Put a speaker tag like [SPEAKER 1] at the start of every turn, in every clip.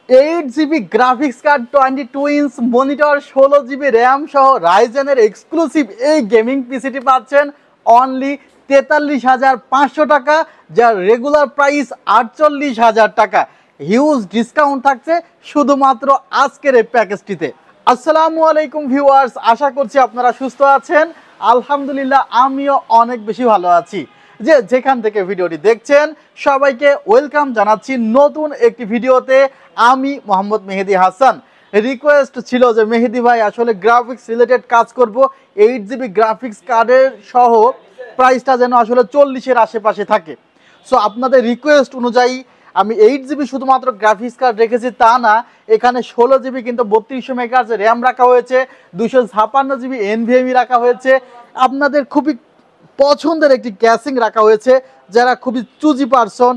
[SPEAKER 1] 8 GB graphics card 22 inch monitor 16 GB RAM সহ রাইজেনের exclusive এই gaming PCT পাচ্ছেন only 43,500 টাকা, যার রেগুলার প্রাইস 48,000 টাকা। হিউজ ডিসকাউন্ট থাকছে শুধুমাত্র আজকের এই প্যাকেজটিতে। আসসালামু আলাইকুম ভিউয়ার্স, আশা করছি আপনারা সুস্থ আছেন। আলহামদুলিল্লাহ আমিও অনেক বেশি ভালো আছি। যেখান থেকে ভিডিওটি দেখছেন সবাইকে ওয়েলকাম জানাচ্ছি নতুন একটি ভিডিওতে। আমি মোহাম্মদ মেহেদি হাসান। রিকোয়েস্ট ছিল যে মেহেদি ভাই আসলে গ্রাফিক্স রিলেটেড কাজ করব, 8 জিবি গ্রাফিক্স কার্ডের সহ প্রাইসটা যেন আসলে 40-এর আশেপাশে থাকে। সো আপনাদের রিকোয়েস্ট অনুযায়ী আমি 8 জিবি শুধুমাত্র গ্রাফিক্স কার্ড রেখেছি তা না, এখানে 16 জিবি কিন্তু 3200 মেগাহার্জ র্যাম রাখা হয়েছে, 256 জিবি NVMe রাখা হয়েছে, আপনাদের খুবই পছন্দের একটি ক্যাসিং রাখা হয়েছে। যারা খুবই চুজি পারসন,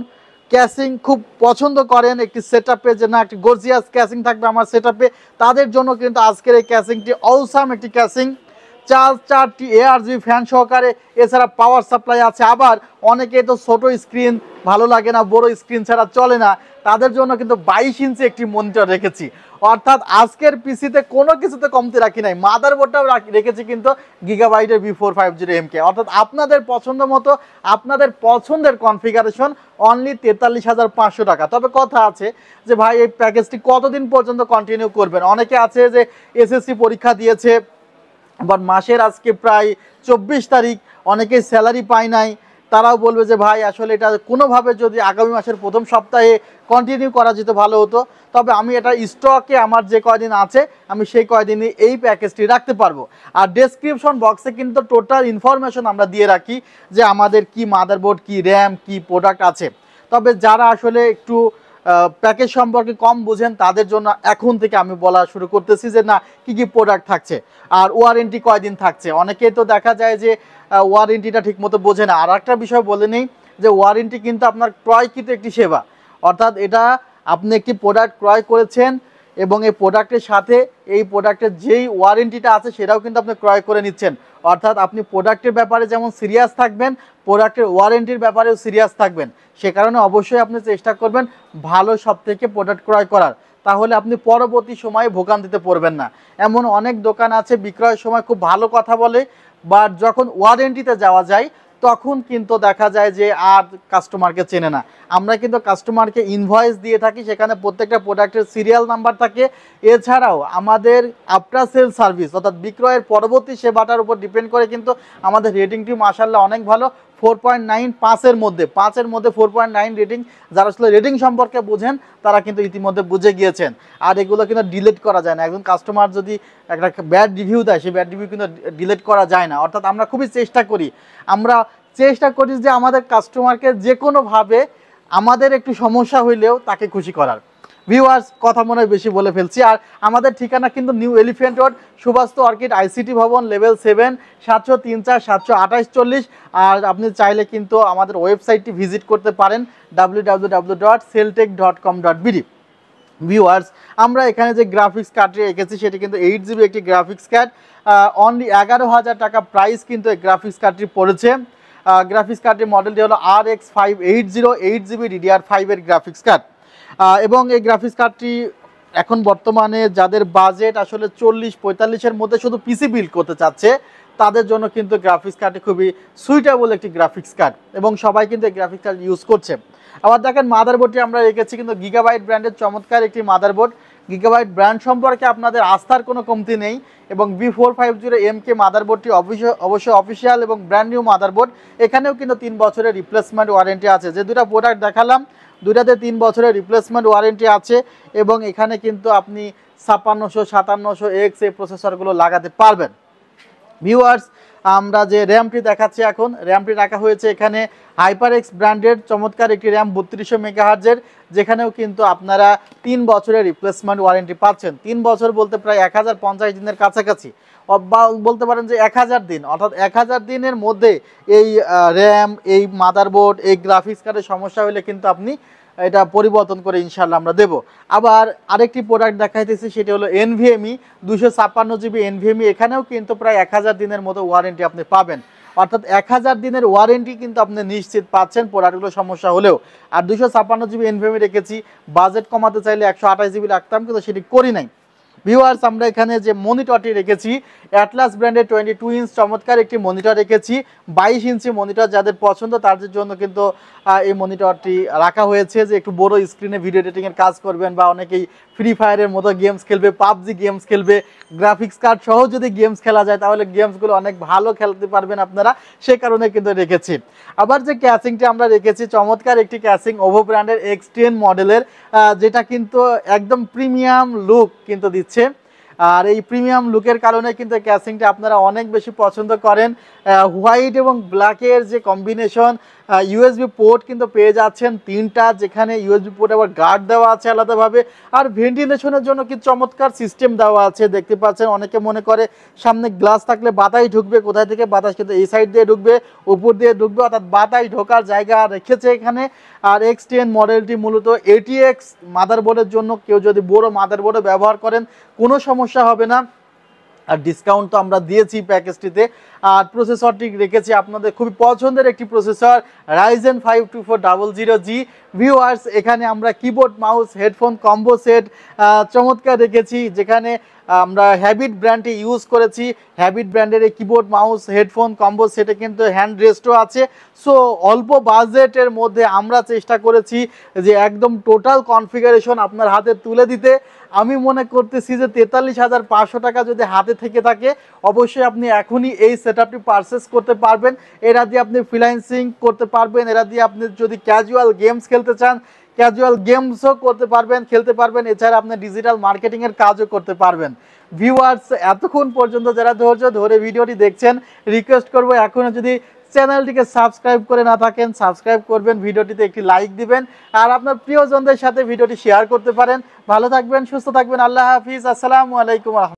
[SPEAKER 1] ক্যাসিং খুব পছন্দ করেন একটি সেটআপে, যে না একটি গর্জিয়াস ক্যাসিং থাকবে আমার সেটআপে, তাদের জন্য কিন্তু আজকের এই ক্যাসিংটি অসাম একটি ক্যাসিং। 4টি ARGB ফ্যান সহকারে, এছাড়া পাওয়ার সাপ্লাই আছে। আবার অনেকে তো ছোট স্ক্রিন ভালো লাগে না, বড় স্ক্রিন ছাড়া চলে না, তাদের জন্য কিন্তু 22 ইঞ্চি একটি মনিটর রেখেছি। অর্থাৎ আজকের পিসিতে কোনো কিছুতে কমতি রাখি নাই, মাদারবোর্ডটাও রেখেছি কিন্তু গিগাবাইটের B450MK। অর্থাৎ আপনাদের পছন্দ মতো আপনাদের পছন্দের কনফিগারেশন অনলি 43,500 টাকা। তবে কথা আছে যে ভাই এই প্যাকেজটি কতদিন পর্যন্ত কন্টিনিউ করবেন। অনেকে আছে যে SSC পরীক্ষা দিয়েছে, আবার মাসের আজকে প্রায় 24 তারিখ, অনেকেই স্যালারি পায় নাই, তারাও বলবে যে ভাই আসলে এটা কোনোভাবে যদি আগামী মাসের প্রথম সপ্তাহে কন্টিনিউ করা যেত ভালো হতো। তবে আমি এটা স্টকে আমার যে কয়দিন আছে আমি সেই কয়দিনই এই প্যাকেজটি রাখতে পারবো। আর ডেসক্রিপশন বক্সে কিন্তু টোটাল ইনফরমেশন আমরা দিয়ে রাখি যে আমাদের কি মাদারবোর্ড, কি র্যাম, কি প্রোডাক্ট আছে। তবে যারা আসলে একটু প্যাকেজ সম্পর্কে কম বুঝেন তাদের জন্য এখন থেকে আমি বলা শুরু করতেছি যে না কি কি প্রোডাক্ট থাকছে আর ওয়ারেন্টি কয়দিন থাকছে। অনেকেই তো দেখা যায় যে ওয়ারেন্টিটা ঠিক মতো বোঝে না। আর একটা বিষয় বলে নেই যে ওয়ারেন্টি কিন্তু আপনার ক্রয়কৃত একটি সেবা। অর্থাৎ এটা আপনি একটি প্রোডাক্ট ক্রয় করেছেন এবং এই প্রোডাক্টের সাথে এই প্রোডাক্টের যেই ওয়ারেন্টিটা আছে সেটাও কিন্তু আপনি ক্রয় করে নিচ্ছেন। অর্থাৎ আপনি প্রোডাক্টের ব্যাপারে যেমন সিরিয়াস থাকবেন, প্রোডাক্টের ওয়ারেন্টির ব্যাপারেও সিরিয়াস থাকবেন। সে কারণে অবশ্যই আপনি চেষ্টা করবেন ভালো সব থেকে প্রোডাক্ট ক্রয় করার, তাহলে আপনি পরবর্তী সময়ে ভোগান্তিতে পড়বেন না। এমন অনেক দোকান আছে বিক্রয়ের সময় খুব ভালো কথা বলে, বাট যখন ওয়ারেন্টিতে যাওয়া যায় তখন কিন্তু দেখা যায় যে আর কাস্টমারকে চেনে না। আমরা কিন্তু কাস্টমারকে ইনভয়েস দিয়ে থাকি, সেখানে প্রত্যেকটা প্রোডাক্টের সিরিয়াল নাম্বার থাকে। এছাড়াও আমাদের আফটার সেল সার্ভিস অর্থাৎ বিক্রয়ের পরবর্তী সেবাটার উপর ডিপেন্ড করে কিন্তু আমাদের রেটিংটি মাশাআল্লাহ অনেক ভালো। 4.9 5-এর মধ্যে 4.9 রেটিং। যারা আসলে রেটিং সম্পর্কে বোঝেন তারা কিন্তু ইতিমধ্যে বুঝে গিয়েছেন। আর এগুলো কিন্তু ডিলিট করা যায় না। একজন কাস্টমার যদি একটা ব্যাড রিভিউ দেয় সেই ব্যাড রিভিউ কিন্তু ডিলিট করা যায় না। অর্থাৎ আমরা খুবই চেষ্টা করি যে আমাদের কাস্টমারকে যে কোনোভাবে আমাদের একটু সমস্যা হইলেও তাকে খুশি করার। ভিউয়ার্স কথা মনে হয় বেশি বলে ফেলছি। আর আমাদের ঠিকানা কিন্তু new elephant road, Suvastu orchid ICT ভবন, লেভেল 7, 703 728 40। আর আপনি চাইলে কিন্তু আমাদের ওয়েবসাইটটি ভিজিট করতে পারেন www.celltech.com.bd। ভিউয়ার্স আমরা এখানে যে গ্রাফিক্স কার্ডটি রেখেছি সেটি কিন্তু 8 জিবি একটি গ্রাফিক্স কার্ড, অনলি 11,000 টাকা প্রাইস কিন্তু এই গ্রাফিক্স কার্ডটি পড়েছে। গ্রাফিক্স কার্ডের মডেলটি হলো RX 580 8 জিবি DDR5 এর গ্রাফিক্স কার্ড। এবং এই গ্রাফিক্স কার্ডটি এখন বর্তমানে যাদের বাজেট আসলে 40-45-এর মধ্যে শুধু পিসি বিল্ড করতে চাচ্ছে তাদের জন্য কিন্তু গ্রাফিক্স কার্ডটি খুবই সুইটেবল একটি গ্রাফিক্স কার্ড এবং সবাই কিন্তু এই গ্রাফিক্স কার্ড ইউজ করছে। আবার দেখেন মাদারবোর্ডটি আমরা রেখেছি কিন্তু গিগাবাইট ব্র্যান্ডের চমৎকার একটি মাদারবোর্ড। গিগাবাইট ব্র্যান্ড সম্পর্কে আপনাদের আস্থার কোনো কমতি নেই এবং B450MK মাদারবোর্ডটি অবশ্যই অফিসিয়াল এবং ব্র্যান্ড নিউ মাদারবোর্ড। এখানেও কিন্তু 3 বছরের রিপ্লেসমেন্ট ওয়ারেন্টি আছে। যে দুটো প্রোডাক্ট দেখালাম দুইটাতে 3 বছরের রিপ্লেসমেন্ট ওয়ারেন্টি আছে এবং এখানে কিন্তু আপনি 5600-5700X এই প্রসেসরগুলো লাগাতে পারবেন। ভিউয়ার্স আমরা যে র্যামটি দেখাচ্ছি এখন, র্যামটি রাখা হয়েছে এখানে HyperX ব্র্যান্ডের চমৎকার একটি র্যাম 3200 মেগাহার্জের, যেখানেও কিন্তু আপনারা 3 বছরের রিপ্লেসমেন্ট ওয়ারেন্টি পাচ্ছেন। 3 বছর বলতে প্রায় 1050 দিনের কাছাকাছি, বা বলতে পারেন যে 1000 দিন। অর্থাৎ 1000 দিনের মধ্যে এই র্যাম, এই মাদারবোর্ড, এই গ্রাফিক্স কার্ডের সমস্যা হলে কিন্তু আপনি এটা পরিবর্তন করে ইনশাল্লাহ আমরা দেব। আবার আরেকটি প্রোডাক্ট দেখাইতেছি সেটি হলো NVMe 256 জিবি NVMe। এখানেও কিন্তু প্রায় 1000 দিনের মতো ওয়ারেন্টি আপনি পাবেন। অর্থাৎ 1000 দিনের ওয়ারেন্টি কিন্তু আপনি নিশ্চিত পাচ্ছেন প্রোডাক্টগুলো সমস্যা হলেও। আর 256 জিবি এনভিএমই রেখেছি, বাজেট কমাতে চাইলে 128 জিবি রাখতাম, কিন্তু সেটি করি নাই। ভিউয়ার্স, আমরা এখানে যে মনিটরটি রেখেছি অ্যাটলাস ব্র্যান্ডের 22 ইঞ্চ চমৎকার একটি মনিটর রেখেছি। 22 ইঞ্চি মনিটর যাদের পছন্দ তাদের জন্য কিন্তু এই মনিটরটি রাখা হয়েছে, যে একটু বড় স্ক্রিনে ভিডিও এডিটিংয়ের কাজ করবেন, বা অনেকেই ফ্রি ফায়ারের মতো গেমস খেলবে, পাবজি গেমস খেলবে, গ্রাফিক্স কার্ড সহ যদি গেমস খেলা যায় তাহলে গেমসগুলো অনেক ভালো খেলতে পারবেন আপনারা, সে কারণে কিন্তু রেখেছি। আবার যে ক্যাসিংটি আমরা রেখেছি চমৎকার একটি ক্যাসিং, ওভো ব্র্যান্ডের X10 মডেলের, যেটা কিন্তু একদম প্রিমিয়াম লুক কিন্তু দিচ্ছে। আর এই প্রিমিয়াম লুকের কারণে কিন্তু ক্যাসিংটা আপনারা অনেক বেশি পছন্দ করেন। হোয়াইট এবং ব্ল্যাকের যে কম্বিনেশন, ইউএসবি পোর্ট কিন্তু পেয়ে যাচ্ছেন 3টা, যেখানে ইউএসবি পোর্ট আবার গার্ড দেওয়া আছে আলাদাভাবে। আর ভেন্টিলেশনের জন্য কি চমৎকার সিস্টেম দেওয়া আছে, দেখতে পাচ্ছেন। অনেকে মনে করে সামনে গ্লাস থাকলে বাতাস ঢুকবে, কোথায় থেকে বাতাস, কিন্তু এই সাইড দিয়ে ঢুকবে, উপর দিয়ে ঢুকবে, অর্থাৎ বাতাস ঢোকার জায়গা রেখেছে এখানে। আর X10 মডেলটি মূলত ATX মাদারবোর্ডের জন্য, কেউ যদি বড় মাদারবোর্ডে ব্যবহার করেন কোনো সমস্যা হবে না। আর ডিসকাউন্ট তো আমরা দিয়েছি প্যাকেজটিতে। আর প্রসেসরটি রেখেছি আপনাদের খুবই পছন্দের একটি প্রসেসর, Ryzen 5 2400G। ভিউয়ার্স, এখানে আমরা keyboard mouse headphone combo set চমৎকার রেখেছি, যেখানে আমরা হ্যাবিট ব্র্যান্ডটি ইউজ করেছি। হ্যাবিট ব্র্যান্ডের এই কিবোর্ড মাউস হেডফোন কম্বো সেটে কিন্তু হ্যান্ড রেস্টও আছে। সো অল্প বাজেটের মধ্যে আমরা চেষ্টা করেছি যে একদম টোটাল কনফিগারেশন আপনার হাতে তুলে দিতে। আমি মনে করতেছি যে 43,500 টাকা যদি হাতে থেকে থাকে, অবশ্যই আপনি এখনই এই সেটআপটি পারচেস করতে পারবেন। এরা দিয়ে আপনি ফ্রিল্যান্সিং করতে পারবেন, এরা দিয়ে আপনি যদি ক্যাজুয়াল গেমস খেলতে চান ক্যাজুয়াল গেমসও করতে পারবেন, খেলতে পারবেন। এছাড়া আপনি ডিজিটাল মার্কেটিংয়ের কাজও করতে পারবেন। ভিউয়ার্স, এতক্ষণ পর্যন্ত যারা ধৈর্য ধরে ভিডিওটি দেখছেন, রিকোয়েস্ট করবো এখনও যদি চ্যানেলটিকে সাবস্ক্রাইব করে না থাকেন সাবস্ক্রাইব করবেন, ভিডিওটিতে একটি লাইক দিবেন, আর আপনার প্রিয়জনদের সাথে ভিডিওটি শেয়ার করতে পারেন। ভালো থাকবেন, সুস্থ থাকবেন, আল্লাহ হাফিজ, আসসালামু আলাইকুম।